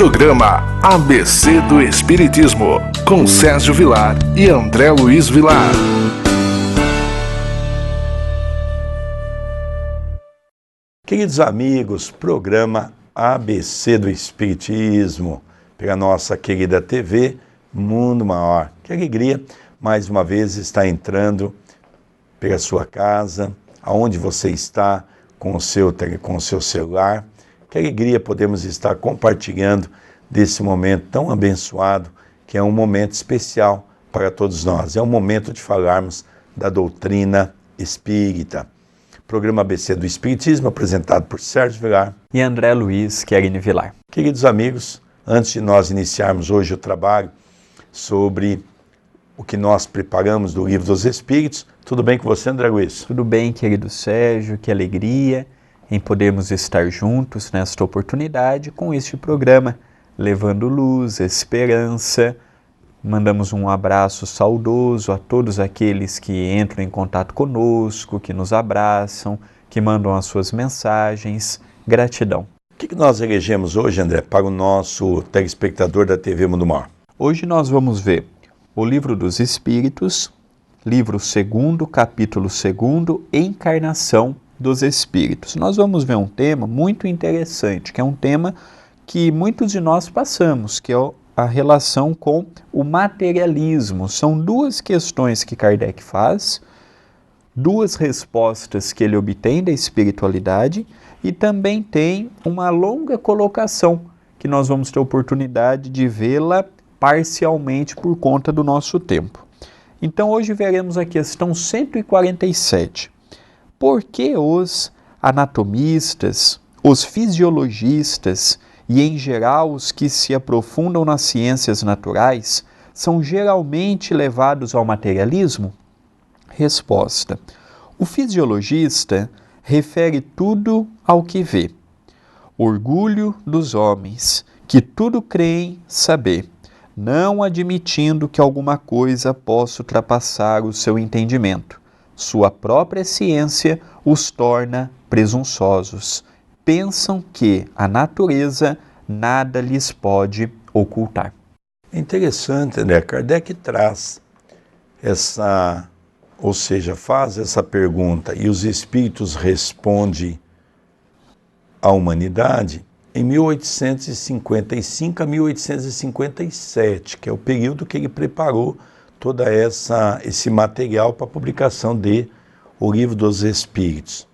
Programa ABC do Espiritismo, com Sérgio Vilar e André Luiz Vilar. Queridos amigos, programa ABC do Espiritismo, pela nossa querida TV Mundo Maior. Que alegria, mais uma vez, estar entrando pela sua casa, aonde você está, com o seu celular. Que alegria podemos estar compartilhando desse momento tão abençoado, que é um momento especial para todos nós. É um momento de falarmos da doutrina espírita. Programa ABC do Espiritismo, apresentado por Sérgio Vilar e André Luiz Querini Vilar. Queridos amigos, antes de nós iniciarmos hoje o trabalho sobre o que nós preparamos do Livro dos Espíritos, tudo bem com você, André Luiz? Tudo bem, querido Sérgio, que alegria em podermos estar juntos nesta oportunidade com este programa, levando luz, esperança. Mandamos um abraço saudoso a todos aqueles que entram em contato conosco, que nos abraçam, que mandam as suas mensagens. Gratidão. O que nós elegemos hoje, André, para o nosso telespectador da TV Mundo Maior? Hoje nós vamos ver o Livro dos Espíritos, livro 2º, capítulo 2º, Encarnação dos Espíritos. Nós vamos ver um tema muito interessante, que é um tema que muitos de nós passamos, que é a relação com o materialismo. São duas questões que Kardec faz, duas respostas que ele obtém da espiritualidade e também tem uma longa colocação que nós vamos ter oportunidade de vê-la parcialmente por conta do nosso tempo. Então hoje veremos a questão 147. Por que os anatomistas, os fisiologistas e, em geral, os que se aprofundam nas ciências naturais são geralmente levados ao materialismo? Resposta: o fisiologista refere tudo ao que vê. Orgulho dos homens, que tudo creem saber, não admitindo que alguma coisa possa ultrapassar o seu entendimento. Sua própria ciência os torna presunçosos. Pensam que a natureza nada lhes pode ocultar. É interessante, né? Kardec traz faz essa pergunta e os espíritos respondem à humanidade em 1855 a 1857, que é o período que ele preparou todo esse material para a publicação de O Livro dos Espíritos.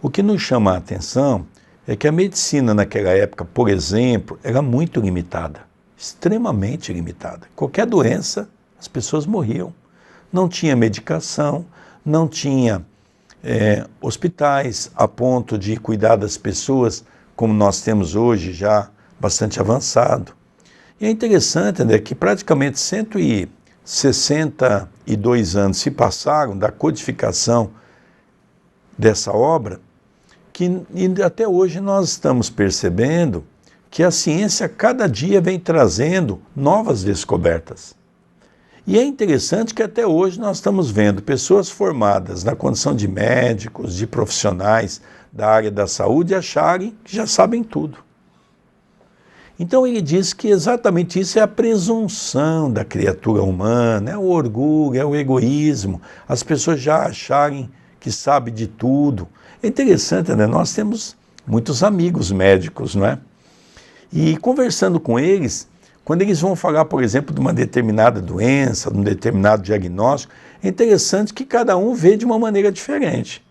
O que nos chama a atenção é que a medicina naquela época, por exemplo, era muito limitada, extremamente limitada. Qualquer doença, as pessoas morriam. Não tinha medicação, não tinha hospitais a ponto de cuidar das pessoas como nós temos hoje, já bastante avançado. E é interessante, né, que praticamente 162 anos se passaram da codificação dessa obra, que até hoje nós estamos percebendo que a ciência cada dia vem trazendo novas descobertas. E é interessante que até hoje nós estamos vendo pessoas formadas na condição de médicos, de profissionais da área da saúde acharem que já sabem tudo. Então ele diz que exatamente isso é a presunção da criatura humana, é o orgulho, é o egoísmo, as pessoas já acharem que sabem de tudo. É interessante, né? Nós temos muitos amigos médicos, não é? E conversando com eles, quando eles vão falar, por exemplo, de uma determinada doença, de um determinado diagnóstico, é interessante que cada um vê de uma maneira diferente.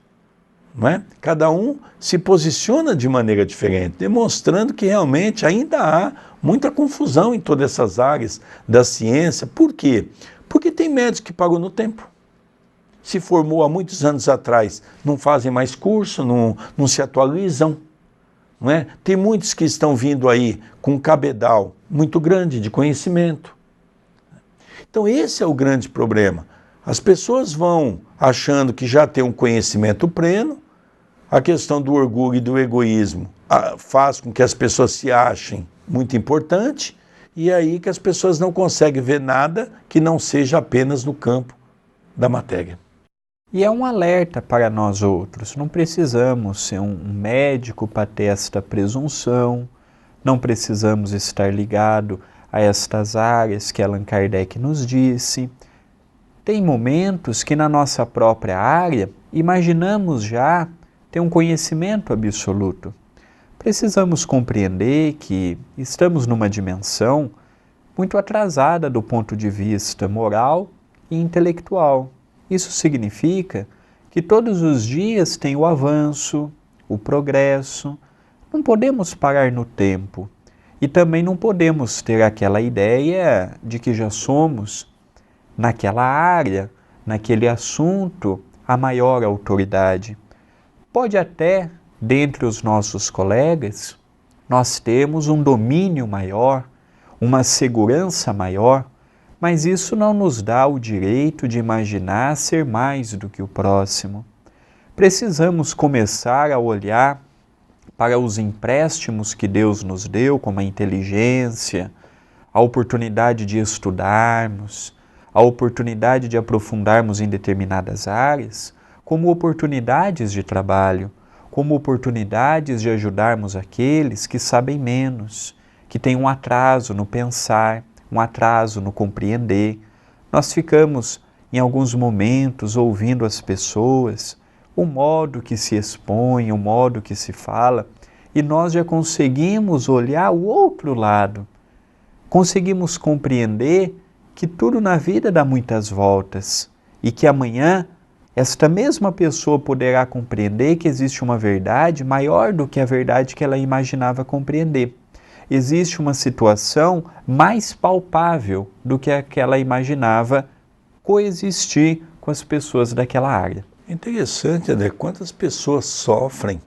Não é? Cada um se posiciona de maneira diferente, demonstrando que realmente ainda há muita confusão em todas essas áreas da ciência. Por quê? Porque tem médico que parou no tempo. Se formou há muitos anos atrás, não fazem mais curso, não se atualizam. Não é? Tem muitos que estão vindo aí com um cabedal muito grande de conhecimento. Então esse é o grande problema. As pessoas vão achando que já tem um conhecimento pleno, a questão do orgulho e do egoísmo faz com que as pessoas se achem muito importante, e é aí que as pessoas não conseguem ver nada que não seja apenas no campo da matéria. E é um alerta para nós outros. Não precisamos ser um médico para ter esta presunção, não precisamos estar ligado a estas áreas que Allan Kardec nos disse. Tem momentos que na nossa própria área imaginamos já ter um conhecimento absoluto. Precisamos compreender que estamos numa dimensão muito atrasada do ponto de vista moral e intelectual. Isso significa que todos os dias tem o avanço, o progresso. Não podemos parar no tempo e também não podemos ter aquela ideia de que já somos, naquela área, naquele assunto, a maior autoridade. Pode até, dentre os nossos colegas, nós temos um domínio maior, uma segurança maior, mas isso não nos dá o direito de imaginar ser mais do que o próximo. Precisamos começar a olhar para os empréstimos que Deus nos deu, como a inteligência, a oportunidade de estudarmos, a oportunidade de aprofundarmos em determinadas áreas, como oportunidades de trabalho, como oportunidades de ajudarmos aqueles que sabem menos, que têm um atraso no pensar, um atraso no compreender. Nós ficamos, em alguns momentos, ouvindo as pessoas, o modo que se expõe, o modo que se fala, e nós já conseguimos olhar o outro lado. Conseguimos compreender que tudo na vida dá muitas voltas e que amanhã esta mesma pessoa poderá compreender que existe uma verdade maior do que a verdade que ela imaginava compreender. Existe uma situação mais palpável do que a que ela imaginava coexistir com as pessoas daquela área. Interessante, André, quantas pessoas sofrem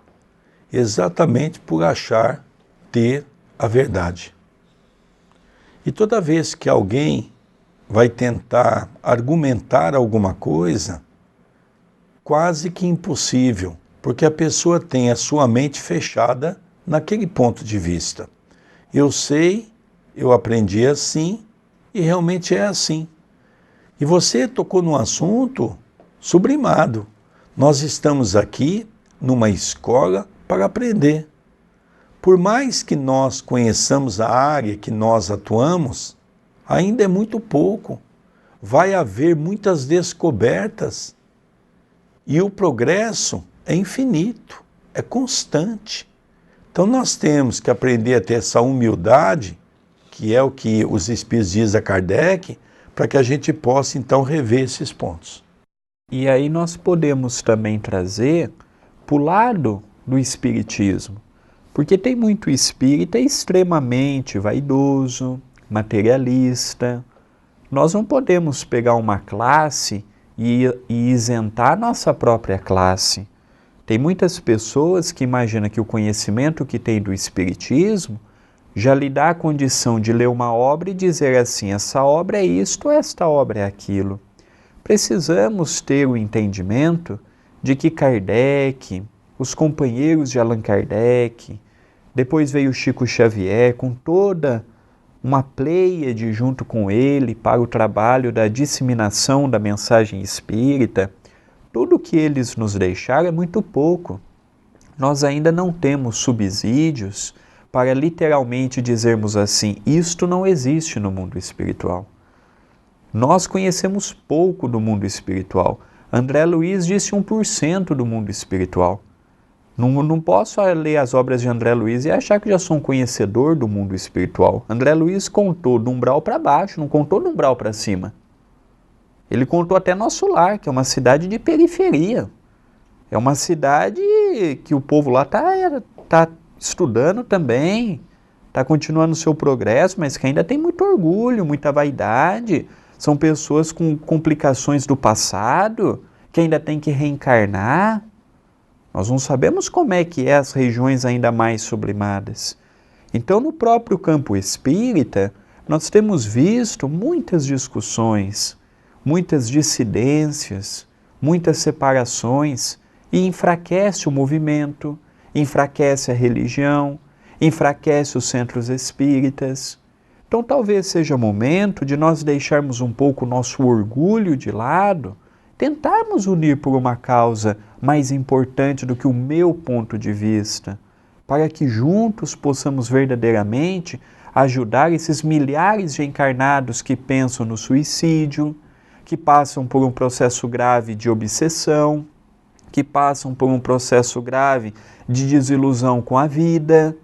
exatamente por achar ter a verdade. E toda vez que alguém vai tentar argumentar alguma coisa, quase que impossível, porque a pessoa tem a sua mente fechada naquele ponto de vista. Eu sei, eu aprendi assim e realmente é assim. E você tocou num assunto sublimado. Nós estamos aqui numa escola para aprender. Por mais que nós conheçamos a área que nós atuamos, ainda é muito pouco. Vai haver muitas descobertas. E o progresso é infinito, é constante. Então nós temos que aprender a ter essa humildade, que é o que os Espíritos dizem a Kardec, para que a gente possa então rever esses pontos. E aí nós podemos também trazer para o lado do espiritismo, porque tem muito espírita extremamente vaidoso, materialista. Nós não podemos pegar uma classe e isentar a nossa própria classe. Tem muitas pessoas que imaginam que o conhecimento que tem do espiritismo já lhe dá a condição de ler uma obra e dizer assim, essa obra é isto, esta obra é aquilo. Precisamos ter o entendimento de que Kardec, os companheiros de Allan Kardec, depois veio Chico Xavier com toda uma pleiade junto com ele para o trabalho da disseminação da mensagem espírita. Tudo que eles nos deixaram é muito pouco. Nós ainda não temos subsídios para literalmente dizermos assim, isto não existe no mundo espiritual. Nós conhecemos pouco do mundo espiritual. André Luiz disse 1% do mundo espiritual. Não posso ler as obras de André Luiz e achar que já sou um conhecedor do mundo espiritual. André Luiz contou do umbral para baixo, não contou do umbral para cima. Ele contou até Nosso Lar, que é uma cidade de periferia. É uma cidade que o povo lá tá estudando também, está continuando o seu progresso, mas que ainda tem muito orgulho, muita vaidade. São pessoas com complicações do passado, que ainda tem que reencarnar. Nós não sabemos como é que é as regiões ainda mais sublimadas. Então, no próprio campo espírita, nós temos visto muitas discussões, muitas dissidências, muitas separações, e enfraquece o movimento, enfraquece a religião, enfraquece os centros espíritas. Então, talvez seja o momento de nós deixarmos um pouco o nosso orgulho de lado, tentarmos unir por uma causa mais importante do que o meu ponto de vista, para que juntos possamos verdadeiramente ajudar esses milhares de encarnados que pensam no suicídio, que passam por um processo grave de obsessão, que passam por um processo grave de desilusão com a vida.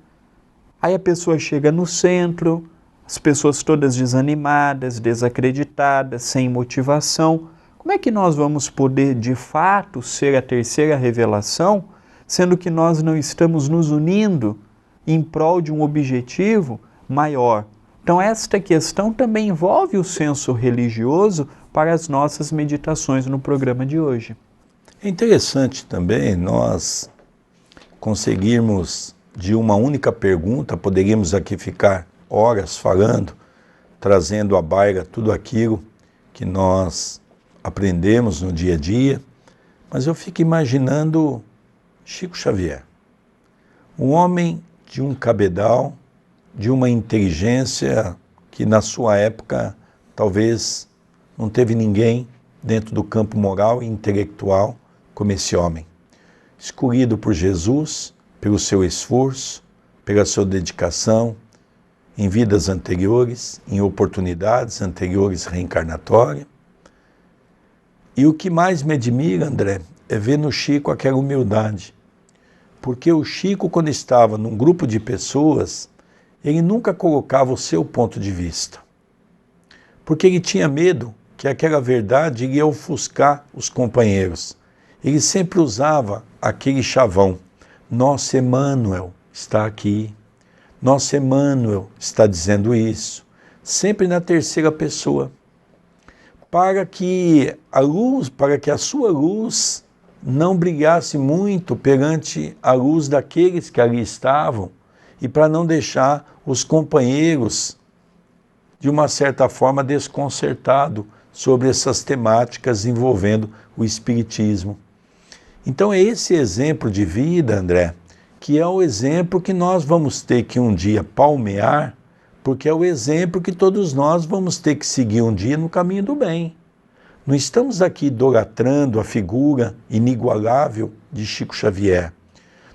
Aí a pessoa chega no centro, as pessoas todas desanimadas, desacreditadas, sem motivação. Como é que nós vamos poder, de fato, ser a terceira revelação, sendo que nós não estamos nos unindo em prol de um objetivo maior? Então, esta questão também envolve o senso religioso para as nossas meditações no programa de hoje. É interessante também nós conseguirmos, de uma única pergunta, poderíamos aqui ficar horas falando, trazendo à baila tudo aquilo que nós aprendemos no dia a dia, mas eu fico imaginando Chico Xavier, um homem de um cabedal, de uma inteligência que na sua época talvez não teve ninguém dentro do campo moral e intelectual como esse homem, escolhido por Jesus, pelo seu esforço, pela sua dedicação, em vidas anteriores, em oportunidades anteriores reencarnatórias. E o que mais me admira, André, é ver no Chico aquela humildade. Porque o Chico, quando estava num grupo de pessoas, ele nunca colocava o seu ponto de vista. Porque ele tinha medo que aquela verdade iria ofuscar os companheiros. Ele sempre usava aquele chavão. Nosso Emmanuel está aqui. Nosso Emmanuel está dizendo isso. Sempre na terceira pessoa. Para que a sua luz não brilhasse muito perante a luz daqueles que ali estavam e para não deixar os companheiros, de uma certa forma, desconcertados sobre essas temáticas envolvendo o Espiritismo. Então é esse exemplo de vida, André, que é o exemplo que nós vamos ter que um dia palmear, porque é o exemplo que todos nós vamos ter que seguir um dia no caminho do bem. Não estamos aqui idolatrando a figura inigualável de Chico Xavier.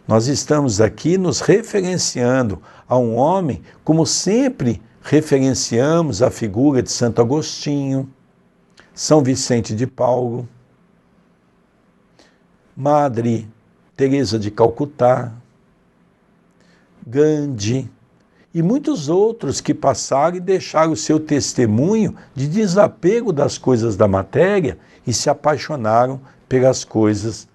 Nós estamos aqui nos referenciando a um homem como sempre referenciamos a figura de Santo Agostinho, São Vicente de Paulo, Madre Teresa de Calcutá, Gandhi e muitos outros que passaram e deixaram o seu testemunho de desapego das coisas da matéria e se apaixonaram pelas coisas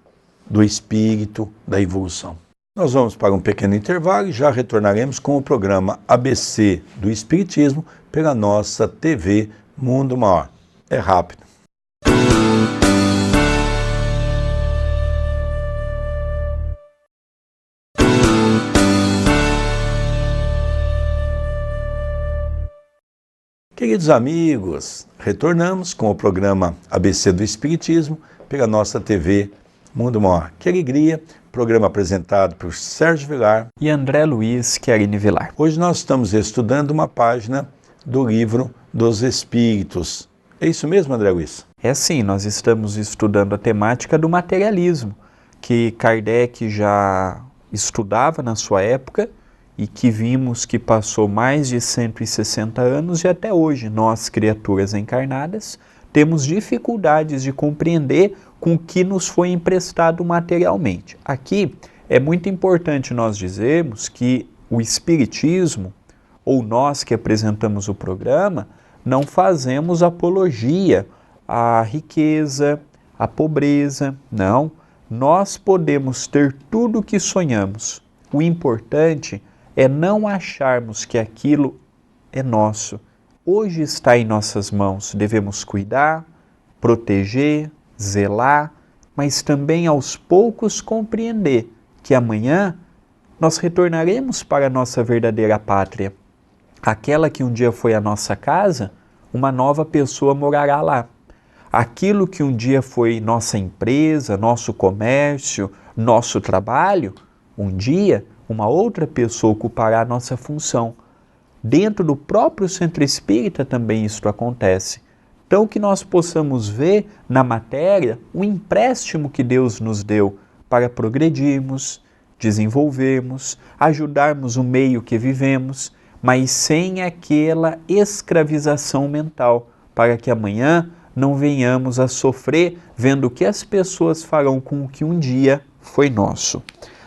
do espírito, da evolução. Nós vamos para um pequeno intervalo e já retornaremos com o programa ABC do Espiritismo pela nossa TV Mundo Maior. É rápido. Queridos amigos, retornamos com o programa ABC do Espiritismo pela nossa TV Mundo Maior. Que alegria, programa apresentado por Sérgio Vilar e André Luiz Querini Vilar. Hoje nós estamos estudando uma página do Livro dos Espíritos. É isso mesmo, André Luiz? É sim, nós estamos estudando a temática do materialismo, que Kardec já estudava na sua época, e que vimos que passou mais de 160 anos e até hoje nós, criaturas encarnadas, temos dificuldades de compreender com o que nos foi emprestado materialmente. Aqui é muito importante nós dizermos que o Espiritismo, ou nós que apresentamos o programa, não fazemos apologia à riqueza, à pobreza, não. Nós podemos ter tudo o que sonhamos. O importante é não acharmos que aquilo é nosso. Hoje está em nossas mãos, devemos cuidar, proteger, zelar, mas também aos poucos compreender que amanhã nós retornaremos para a nossa verdadeira pátria. Aquela que um dia foi a nossa casa, uma nova pessoa morará lá. Aquilo que um dia foi nossa empresa, nosso comércio, nosso trabalho, um dia uma outra pessoa ocupará a nossa função. Dentro do próprio centro espírita também isto acontece. Então que nós possamos ver na matéria o empréstimo que Deus nos deu para progredirmos, desenvolvermos, ajudarmos o meio que vivemos, mas sem aquela escravização mental, para que amanhã não venhamos a sofrer vendo o que as pessoas farão com o que um dia foi nosso.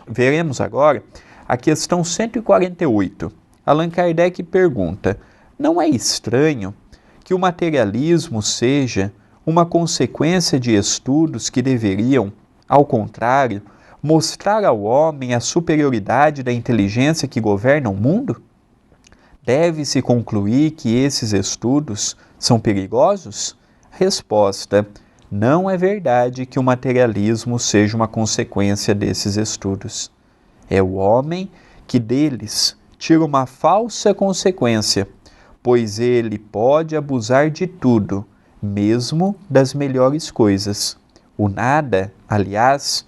Veremos agora a questão 148. Allan Kardec pergunta: não é estranho que o materialismo seja uma consequência de estudos que deveriam, ao contrário, mostrar ao homem a superioridade da inteligência que governa o mundo? Deve-se concluir que esses estudos são perigosos? Resposta: não é verdade que o materialismo seja uma consequência desses estudos. É o homem que deles tira uma falsa consequência, pois ele pode abusar de tudo, mesmo das melhores coisas. O nada, aliás,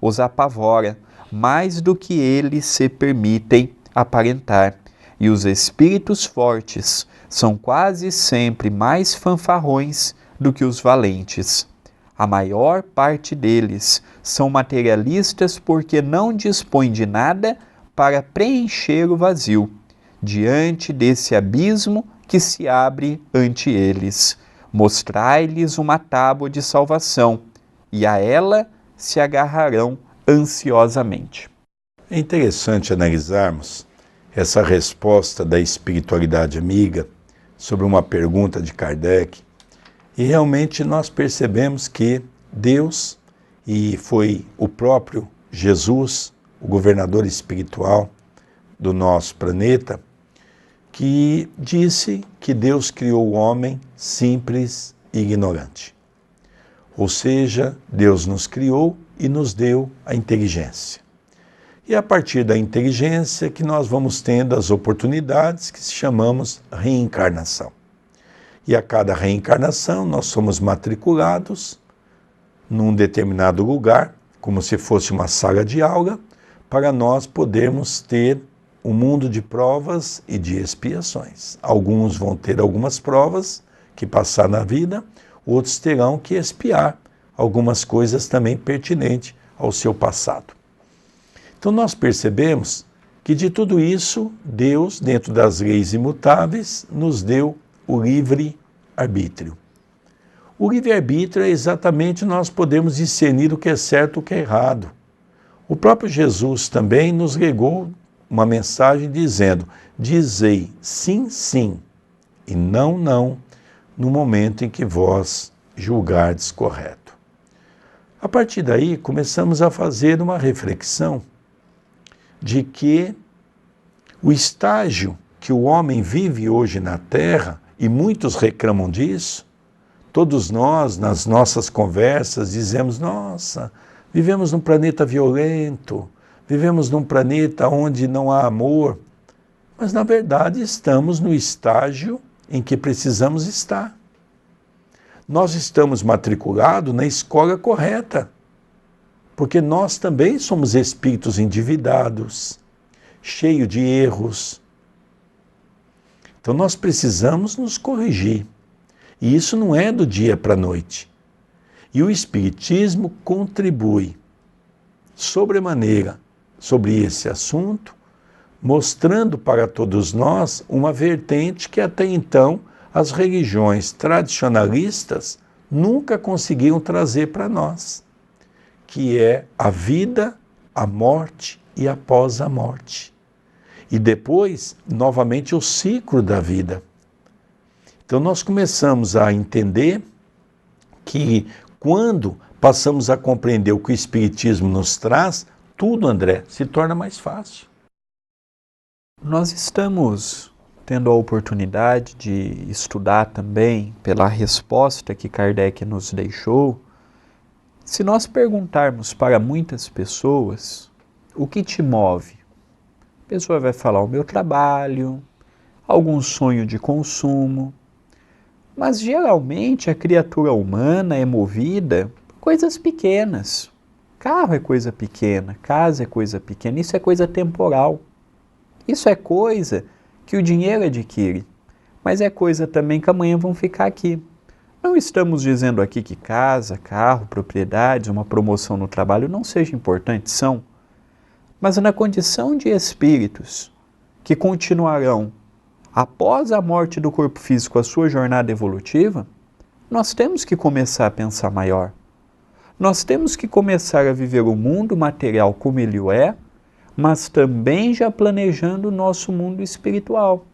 os apavora mais do que eles se permitem aparentar, e os espíritos fortes são quase sempre mais fanfarrões do que os valentes. A maior parte deles são materialistas porque não dispõem de nada para preencher o vazio, diante desse abismo que se abre ante eles. Mostrai-lhes uma tábua de salvação, e a ela se agarrarão ansiosamente. É interessante analisarmos essa resposta da espiritualidade amiga sobre uma pergunta de Kardec, e realmente nós percebemos que Deus, e foi o próprio Jesus, o governador espiritual do nosso planeta, que disse que Deus criou o homem simples e ignorante. Ou seja, Deus nos criou e nos deu a inteligência. E é a partir da inteligência que nós vamos tendo as oportunidades que chamamos reencarnação. E a cada reencarnação nós somos matriculados num determinado lugar, como se fosse uma sala de aula, para nós podermos ter um mundo de provas e de expiações. Alguns vão ter algumas provas que passar na vida, outros terão que expiar algumas coisas também pertinentes ao seu passado. Então nós percebemos que de tudo isso, Deus, dentro das leis imutáveis, nos deu o livre-arbítrio. O livre-arbítrio é exatamente nós podemos discernir o que é certo e o que é errado. O próprio Jesus também nos legou uma mensagem dizendo: dizei sim, sim, e não, não, no momento em que vós julgardes correto. A partir daí, começamos a fazer uma reflexão de que o estágio que o homem vive hoje na Terra, e muitos reclamam disso, todos nós, nas nossas conversas, dizemos: nossa, vivemos num planeta violento, vivemos num planeta onde não há amor, mas na verdade estamos no estágio em que precisamos estar. Nós estamos matriculados na escola correta, porque nós também somos espíritos endividados, cheios de erros. Então nós precisamos nos corrigir. E isso não é do dia para a noite. E o Espiritismo contribui sobremaneira sobre esse assunto, mostrando para todos nós uma vertente que até então as religiões tradicionalistas nunca conseguiram trazer para nós, que é a vida, a morte e após a morte. E depois, novamente, o ciclo da vida. Então nós começamos a entender que quando passamos a compreender o que o Espiritismo nos traz, tudo, André, se torna mais fácil. Nós estamos tendo a oportunidade de estudar também, pela resposta que Kardec nos deixou. Se nós perguntarmos para muitas pessoas, o que te move? A pessoa vai falar: o meu trabalho, algum sonho de consumo. Mas geralmente a criatura humana é movida por coisas pequenas. Carro é coisa pequena, casa é coisa pequena, isso é coisa temporal. Isso é coisa que o dinheiro adquire, mas é coisa também que amanhã vão ficar aqui. Não estamos dizendo aqui que casa, carro, propriedades, uma promoção no trabalho não sejam importantes, são. mas na condição de espíritos que continuarão após a morte do corpo físico a sua jornada evolutiva, nós temos que começar a pensar maior. Nós temos que começar a viver o mundo material como ele o é, mas também já planejando o nosso mundo espiritual.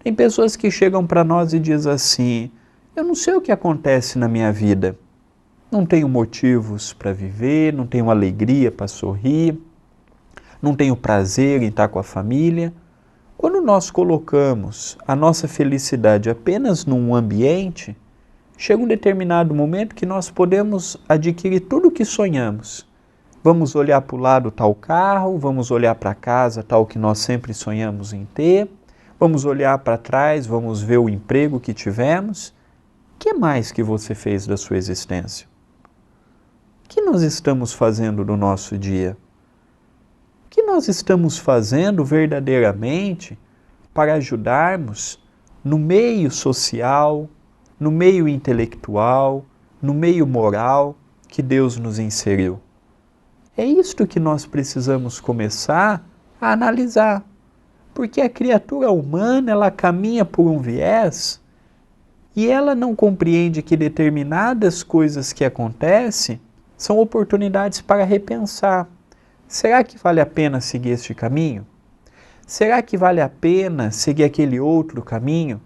Tem pessoas que chegam para nós e dizem assim: eu não sei o que acontece na minha vida. Não tenho motivos para viver, não tenho alegria para sorrir, não tenho prazer em estar com a família. Quando nós colocamos a nossa felicidade apenas num ambiente, chega um determinado momento que nós podemos adquirir tudo o que sonhamos. Vamos olhar para o lado tal carro, vamos olhar para casa tal que nós sempre sonhamos em ter, vamos olhar para trás, vamos ver o emprego que tivemos. O que mais que você fez da sua existência? O que nós estamos fazendo no nosso dia? O que nós estamos fazendo verdadeiramente para ajudarmos no meio social, no meio intelectual, no meio moral que Deus nos inseriu? É isto que nós precisamos começar a analisar, porque a criatura humana, ela caminha por um viés e ela não compreende que determinadas coisas que acontecem são oportunidades para repensar. Será que vale a pena seguir este caminho? Será que vale a pena seguir aquele outro caminho?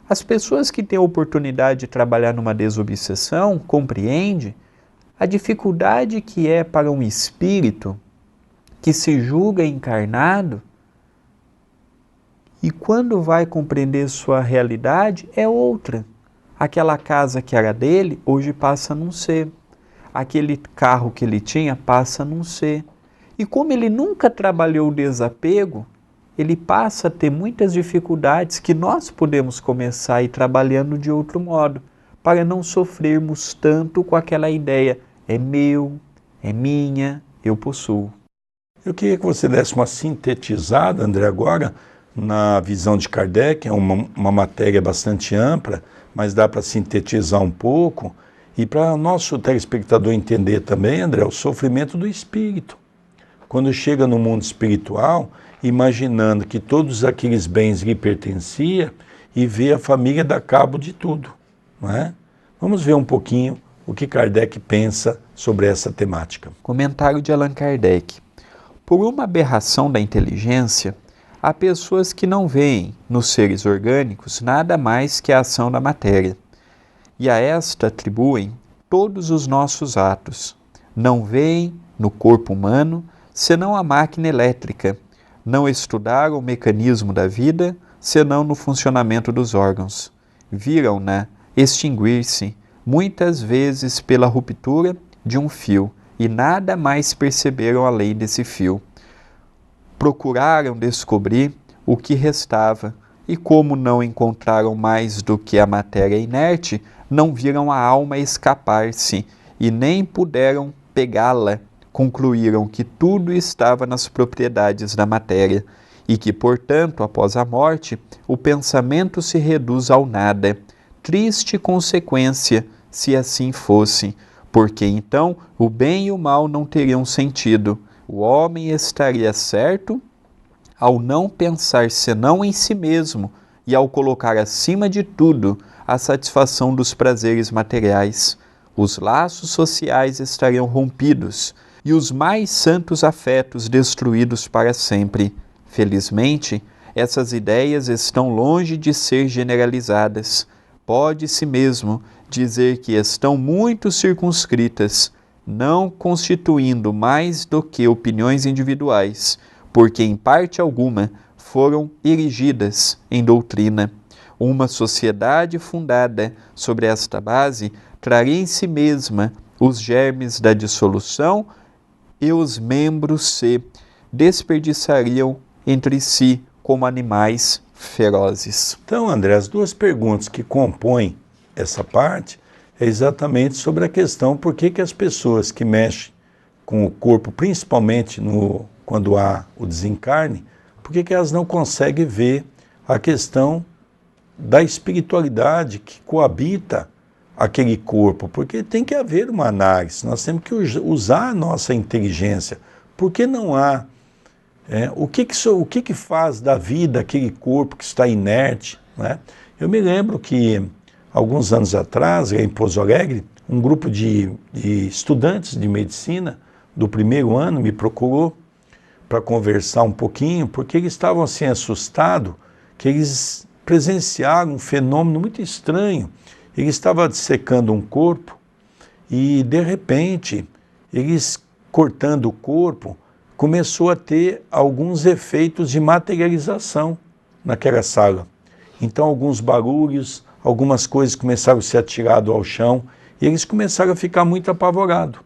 As pessoas que têm a oportunidade de trabalhar numa desobsessão compreendem a dificuldade que é para um espírito que se julga encarnado e quando vai compreender sua realidade é outra. Aquela casa que era dele hoje passa a não ser. Aquele carro que ele tinha passa a não ser. E como ele nunca trabalhou o desapego, ele passa a ter muitas dificuldades que nós podemos começar a ir trabalhando de outro modo, para não sofrermos tanto com aquela ideia: é meu, é minha, eu possuo. Eu queria que você desse uma sintetizada, André, agora, na visão de Kardec. É uma matéria bastante ampla, mas dá para sintetizar um pouco. E para o nosso telespectador entender também, André, o sofrimento do espírito. Quando chega no mundo espiritual, imaginando que todos aqueles bens lhe pertenciam e vê a família dar cabo de tudo, não é? Vamos ver um pouquinho o que Kardec pensa sobre essa temática. Comentário de Allan Kardec. Por uma aberração da inteligência, há pessoas que não veem nos seres orgânicos nada mais que a ação da matéria, e a esta atribuem todos os nossos atos. Não veem no corpo humano senão a máquina elétrica, não estudaram o mecanismo da vida senão no funcionamento dos órgãos. Viram-na extinguir-se muitas vezes pela ruptura de um fio e nada mais perceberam além desse fio. Procuraram descobrir o que restava e, como não encontraram mais do que a matéria inerte, não viram a alma escapar-se e nem puderam pegá-la. Concluíram que tudo estava nas propriedades da matéria e que, portanto, após a morte, o pensamento se reduz ao nada. Triste consequência, se assim fosse, porque então o bem e o mal não teriam sentido. O homem estaria certo ao não pensar senão em si mesmo e ao colocar acima de tudo a satisfação dos prazeres materiais. Os laços sociais estariam rompidos e os mais santos afetos destruídos para sempre. Felizmente, essas ideias estão longe de ser generalizadas. Pode-se mesmo dizer que estão muito circunscritas, não constituindo mais do que opiniões individuais, porque em parte alguma foram erigidas em doutrina. Uma sociedade fundada sobre esta base traria em si mesma os germes da dissolução e os membros se desperdiçariam entre si como animais ferozes. Então, André, as duas perguntas que compõem essa parte é exatamente sobre a questão por que as pessoas que mexem com o corpo, principalmente quando há o desencarne, por que elas não conseguem ver a questão da espiritualidade que coabita aquele corpo, porque tem que haver uma análise, nós temos que usar a nossa inteligência. Por que não há O que faz da vida aquele corpo que está inerte, né? Eu me lembro que, alguns anos atrás, em Pouso Alegre, um grupo de estudantes de medicina do primeiro ano me procurou para conversar um pouquinho, porque eles estavam assim assustados, que eles presenciaram um fenômeno muito estranho. Ele estava dissecando um corpo e, de repente, eles cortando o corpo, começou a ter alguns efeitos de materialização naquela sala. Então, alguns barulhos, algumas coisas começaram a ser atiradas ao chão, e eles começaram a ficar muito apavorados.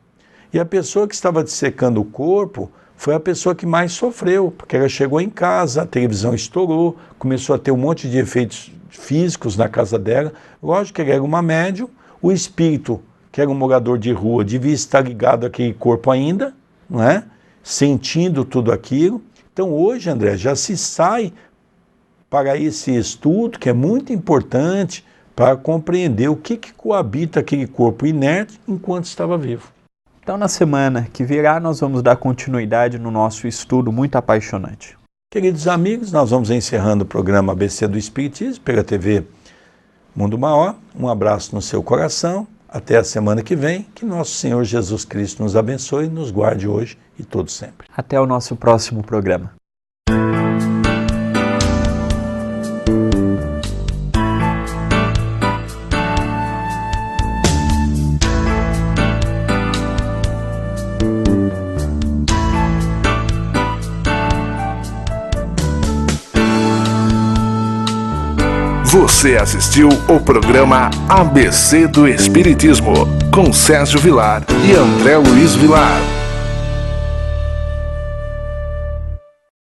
E a pessoa que estava dissecando o corpo foi a pessoa que mais sofreu, porque ela chegou em casa, a televisão estourou, começou a ter um monte de efeitos físicos na casa dela. Lógico que ela era uma médium, o espírito, que era um morador de rua, devia estar ligado àquele corpo ainda, não é? Sentindo tudo aquilo. Então hoje, André, já se sai para esse estudo, que é muito importante para compreender o que coabita aquele corpo inerte enquanto estava vivo. Então, na semana que virá, nós vamos dar continuidade no nosso estudo muito apaixonante. Queridos amigos, nós vamos encerrando o programa ABC do Espiritismo pela TV Mundo Maior. Um abraço no seu coração. Até a semana que vem. Que nosso Senhor Jesus Cristo nos abençoe e nos guarde hoje e todo sempre. Até o nosso próximo programa. Você assistiu o programa ABC do Espiritismo, com Sérgio Vilar e André Luiz Vilar.